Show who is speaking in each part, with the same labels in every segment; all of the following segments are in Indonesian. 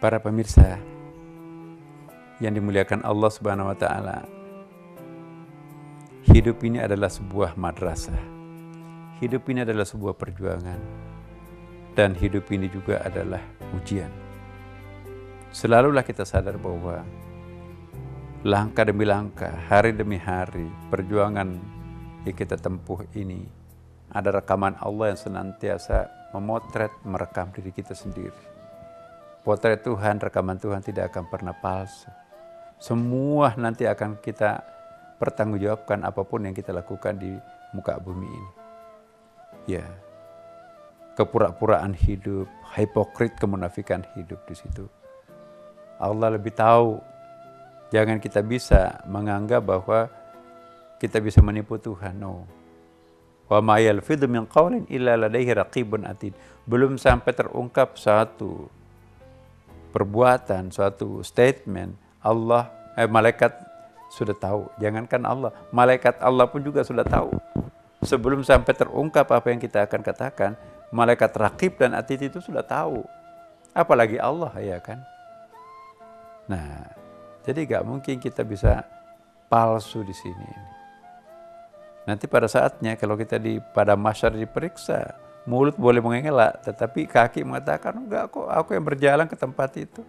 Speaker 1: Para pemirsa yang dimuliakan Allah Subhanahu wa taala, hidup ini adalah sebuah madrasah. Hidup ini adalah sebuah perjuangan. Dan hidup ini juga adalah ujian. Selalulah kita sadar bahwa langkah demi langkah, hari demi hari, perjuangan yang kita tempuh ini ada rekaman Allah yang senantiasa memotret, merekam diri kita sendiri. Potret Tuhan, rekaman Tuhan tidak akan pernah palsu. Semua nanti akan kita pertanggungjawabkan apapun yang kita lakukan di muka bumi ini. Ya, kepura-puraan hidup, hipokrit, kemunafikan hidup di situ. Allah lebih tahu. Jangan kita bisa menganggap bahwa kita bisa menipu Tuhan. No. Wa ma yalfidhu min qawlin illa ladaihi raqibun atid. Belum sampai terungkap satu perbuatan, suatu statement, malaikat sudah tahu. Jangankan Allah, malaikat Allah pun juga sudah tahu. Sebelum sampai terungkap apa yang kita akan katakan, malaikat raqib dan atid itu sudah tahu. Apalagi Allah, ya kan? Nah, jadi gak mungkin kita bisa palsu di sini. Nanti pada saatnya kalau kita pada masyar diperiksa, mulut boleh mengelak, tetapi kaki mengatakan, enggak kok, aku yang berjalan ke tempat itu.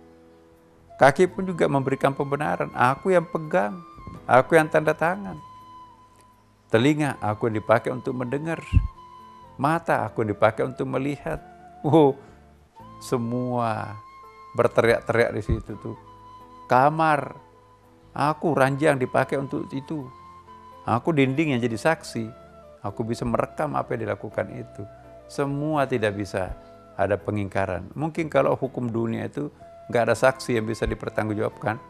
Speaker 1: Kaki pun juga memberikan pembenaran, aku yang pegang, aku yang tanda tangan. Telinga, aku yang dipakai untuk mendengar. Mata, aku yang dipakai untuk melihat. Semua berteriak-teriak di situ tuh. Kamar, aku ranjang dipakai untuk itu. Aku dinding yang jadi saksi. Aku bisa merekam apa yang dilakukan itu. Semua tidak bisa ada pengingkaran. Mungkin kalau hukum dunia itu nggak ada saksi yang bisa dipertanggungjawabkan,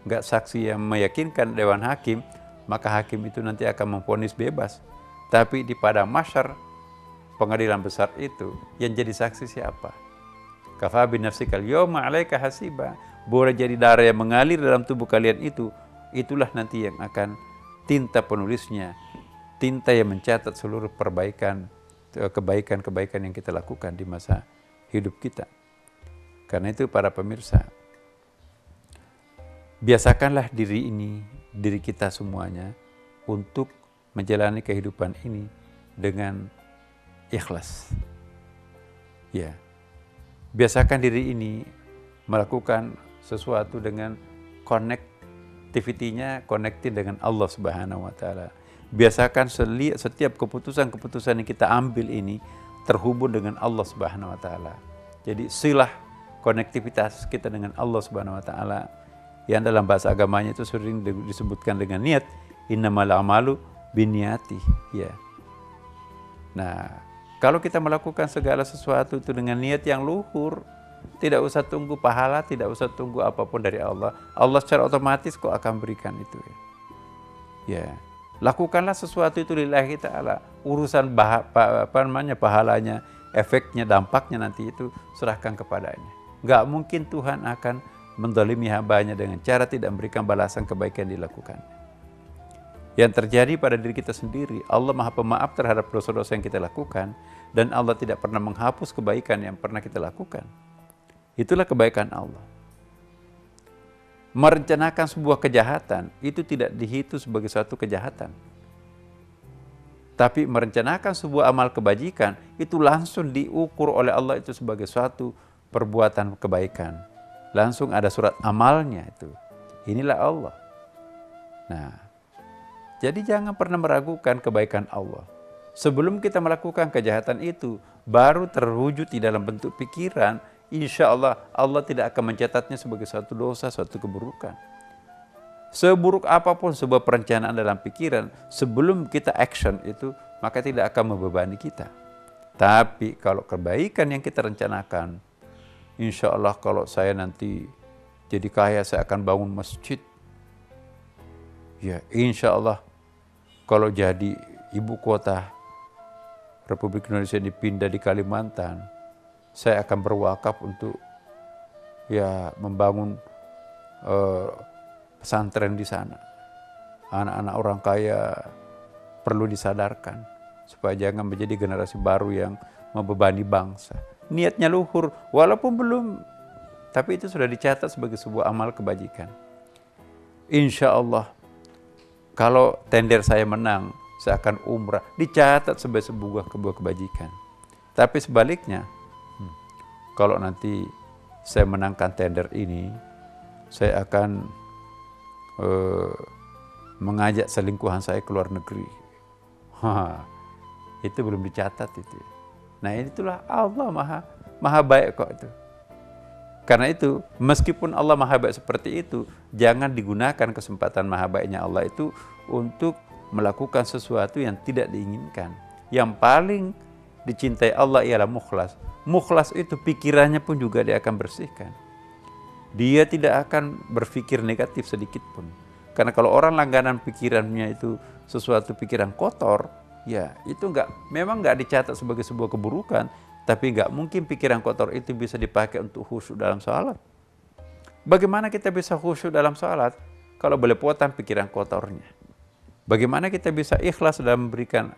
Speaker 1: nggak saksi yang meyakinkan dewan hakim, maka hakim itu nanti akan memvonis bebas. Tapi di pada masyar pengadilan besar itu yang jadi saksi siapa? Kafa bi nafsikal yawma 'alaika hasiba. Boleh jadi darah yang mengalir dalam tubuh kalian itu, itulah nanti yang akan tinta penulisnya, tinta yang mencatat seluruh kebaikan-kebaikan yang kita lakukan di masa hidup kita. Karena itu para pemirsa, biasakanlah diri kita semuanya untuk menjalani kehidupan ini dengan ikhlas. Ya, biasakan diri ini melakukan sesuatu dengan connectivity-nya, connected dengan Allah Subhanahu wa taala. Biasakan setiap keputusan-keputusan yang kita ambil ini terhubung dengan Allah Subhanahu wa taala. Jadi silah konektivitas kita dengan Allah Subhanahu wa taala yang dalam bahasa agamanya itu sering disebutkan dengan niat, innamal a'malu binniyati, ya. Nah, kalau kita melakukan segala sesuatu itu dengan niat yang luhur, tidak usah tunggu pahala, tidak usah tunggu apapun dari Allah. Allah secara otomatis kok akan berikan itu. Ya. Lakukanlah sesuatu itu lillahi ta'ala. Urusan pahalanya, efeknya, dampaknya nanti itu serahkan kepadanya. Gak mungkin Tuhan akan menzalimi hambanya dengan cara tidak memberikan balasan kebaikan yang dilakukan. Yang terjadi pada diri kita sendiri, Allah Maha Pemaaf terhadap dosa-dosa yang kita lakukan, dan Allah tidak pernah menghapus kebaikan yang pernah kita lakukan. Itulah kebaikan Allah. Merencanakan sebuah kejahatan itu tidak dihitung sebagai suatu kejahatan. Tapi merencanakan sebuah amal kebajikan itu langsung diukur oleh Allah itu sebagai suatu perbuatan kebaikan. Langsung ada surat amalnya itu. Inilah Allah. Nah, jadi jangan pernah meragukan kebaikan Allah. Sebelum kita melakukan kejahatan itu, baru terwujud di dalam bentuk pikiran, insya Allah, Allah tidak akan mencatatnya sebagai suatu dosa, suatu keburukan. Seburuk apapun sebuah perencanaan dalam pikiran, sebelum kita action itu, maka tidak akan membebani kita. Tapi kalau kebaikan yang kita rencanakan, insya Allah kalau saya nanti jadi kaya, saya akan bangun masjid. Ya, insya Allah kalau jadi ibu kota Republik Indonesia dipindah di Kalimantan, saya akan berwakaf untuk ya membangun pesantren di sana. Anak-anak orang kaya perlu disadarkan supaya jangan menjadi generasi baru yang membebani bangsa. Niatnya luhur, walaupun belum tapi itu sudah dicatat sebagai sebuah amal kebajikan. Insya Allah, kalau tender saya menang, saya akan umrah, dicatat sebagai sebuah kebajikan. Tapi sebaliknya, kalau nanti saya menangkan tender ini, saya akan mengajak selingkuhan saya ke luar negeri. Itu belum dicatat itu. Nah itulah Allah maha baik kok itu. Karena itu, meskipun Allah maha baik seperti itu, jangan digunakan kesempatan maha baiknya Allah itu untuk melakukan sesuatu yang tidak diinginkan. Yang paling dicintai Allah ialah mukhlas. Mukhlas itu pikirannya pun juga dia akan bersihkan. Dia tidak akan berpikir negatif sedikit pun. Karena kalau orang langganan pikirannya itu sesuatu pikiran kotor, ya itu memang nggak dicatat sebagai sebuah keburukan, tapi nggak mungkin pikiran kotor itu bisa dipakai untuk khusyuk dalam sholat. Bagaimana kita bisa khusyuk dalam sholat kalau belepotan pikiran kotornya? Bagaimana kita bisa ikhlas dalam memberikan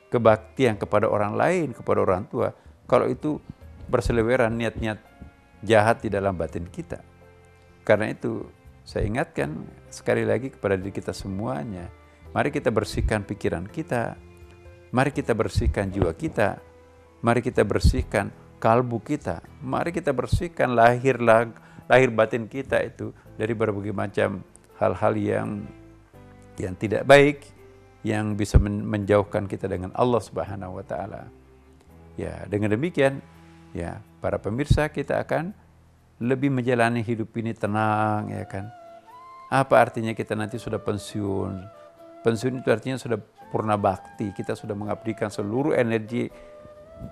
Speaker 1: kebaktian kepada orang lain, kepada orang tua, kalau itu berseliweran niat-niat jahat di dalam batin kita? Karena itu saya ingatkan sekali lagi kepada diri kita semuanya, mari kita bersihkan pikiran kita, mari kita bersihkan jiwa kita, mari kita bersihkan kalbu kita, mari kita bersihkan lahir batin kita itu dari berbagai macam hal-hal yang tidak baik, yang bisa menjauhkan kita dengan Allah Subhanahu wa taala. Ya, dengan demikian ya para pemirsa, kita akan lebih menjalani hidup ini tenang, ya kan. Apa artinya kita nanti sudah pensiun? Pensiun itu artinya sudah purna bakti, kita sudah mengabdikan seluruh energi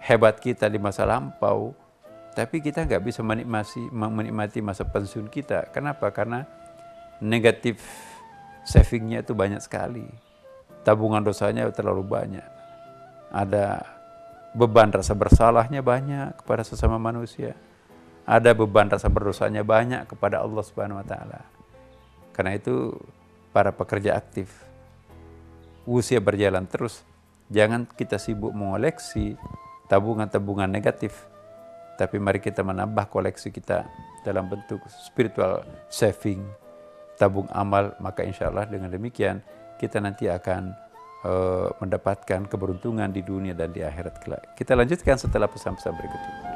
Speaker 1: hebat kita di masa lampau, tapi kita nggak bisa menikmati masa pensiun kita. Kenapa? Karena negatif savingnya itu banyak sekali, tabungan dosanya terlalu banyak, ada beban rasa bersalahnya banyak kepada sesama manusia, ada beban rasa berdosanya banyak kepada Allah Subhanahu wa taala. Karena itu para pekerja aktif, usia berjalan terus, jangan kita sibuk mengoleksi tabungan-tabungan negatif, tapi mari kita menambah koleksi kita dalam bentuk spiritual saving, tabung amal. Maka insya Allah dengan demikian kita nanti akan mendapatkan keberuntungan di dunia dan di akhirat kelak. Kita lanjutkan setelah pesan-pesan berikut ini.